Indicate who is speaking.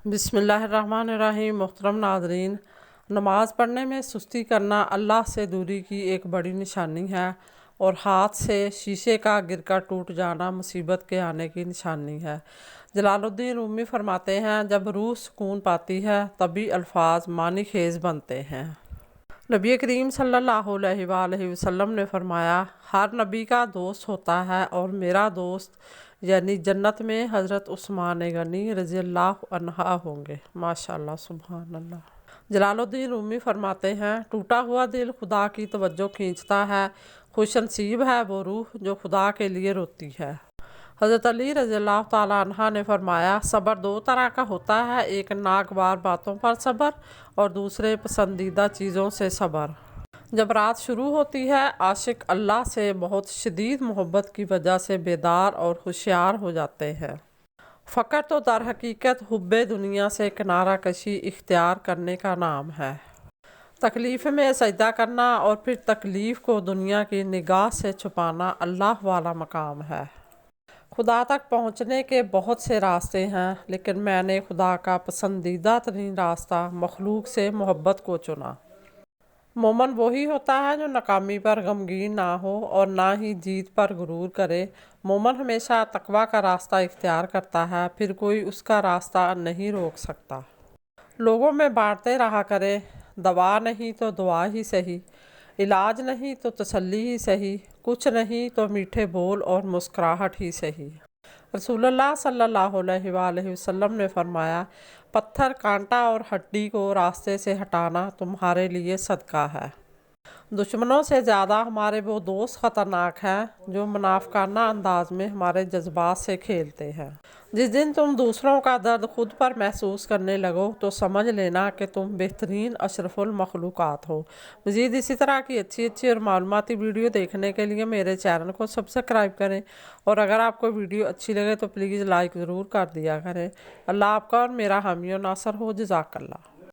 Speaker 1: بسم اللہ الرحمن الرحیم۔ محترم ناظرین، نماز پڑھنے میں سستی کرنا اللہ سے دوری کی ایک بڑی نشانی ہے اور ہاتھ سے شیشے کا گر کر ٹوٹ جانا مصیبت کے آنے کی نشانی ہے۔ جلال الدین رومی فرماتے ہیں، جب روح سکون پاتی ہے تبھی الفاظ معنی خیز بنتے ہیں۔ نبی کریم صلی اللہ علیہ وآلہ وسلم نے فرمایا، ہر نبی کا دوست ہوتا ہے اور میرا دوست یعنی جنت میں حضرت عثمان غنی رضی اللہ عنہ ہوں گے۔ ماشاءاللہ، سبحان اللہ۔ جلال الدین رومی فرماتے ہیں، ٹوٹا ہوا دل خدا کی توجہ کھینچتا ہے، خوش نصیب ہے وہ روح جو خدا کے لیے روتی ہے۔ حضرت علی رضی اللہ تعالیٰ عنہ نے فرمایا، صبر دو طرح کا ہوتا ہے، ایک ناگوار باتوں پر صبر اور دوسرے پسندیدہ چیزوں سے صبر۔ جب رات شروع ہوتی ہے، عاشق اللہ سے بہت شدید محبت کی وجہ سے بیدار اور ہوشیار ہو جاتے ہیں۔ فقر تو در حقیقت حب دنیا سے کنارہ کشی اختیار کرنے کا نام ہے۔ تکلیف میں سجدہ کرنا اور پھر تکلیف کو دنیا کی نگاہ سے چھپانا اللہ والا مقام ہے۔ خدا تک پہنچنے کے بہت سے راستے ہیں، لیکن میں نے خدا کا پسندیدہ ترین راستہ مخلوق سے محبت کو چنا۔ مومن وہی ہوتا ہے جو ناکامی پر غمگین نہ ہو اور نہ ہی جیت پر غرور کرے۔ مومن ہمیشہ تقویٰ کا راستہ اختیار کرتا ہے، پھر کوئی اس کا راستہ نہیں روک سکتا۔ لوگوں میں بانٹتے رہا کرے، دوا نہیں تو دعا ہی سہی، علاج نہیں تو تسلی ہی سہی، کچھ نہیں تو میٹھے بول اور مسکراہٹ ہی سہی۔ رسول اللہ صلی اللہ علیہ وآلہ وسلم نے فرمایا، پتھر، کانٹا اور ہڈی کو راستے سے ہٹانا تمہارے لیے صدقہ ہے۔ دشمنوں سے زیادہ ہمارے وہ دوست خطرناک ہیں جو منافقانہ انداز میں ہمارے جذبات سے کھیلتے ہیں۔ جس دن تم دوسروں کا درد خود پر محسوس کرنے لگو تو سمجھ لینا کہ تم بہترین اشرف المخلوقات ہو۔ مزید اسی طرح کی اچھی اور معلوماتی ویڈیو دیکھنے کے لیے میرے چینل کو سبسکرائب کریں، اور اگر آپ کو ویڈیو اچھی لگے تو پلیز لائک ضرور کر دیا کریں۔ اللہ آپ کا اور میرا حامی و ناصر ہو۔ جزاک اللہ۔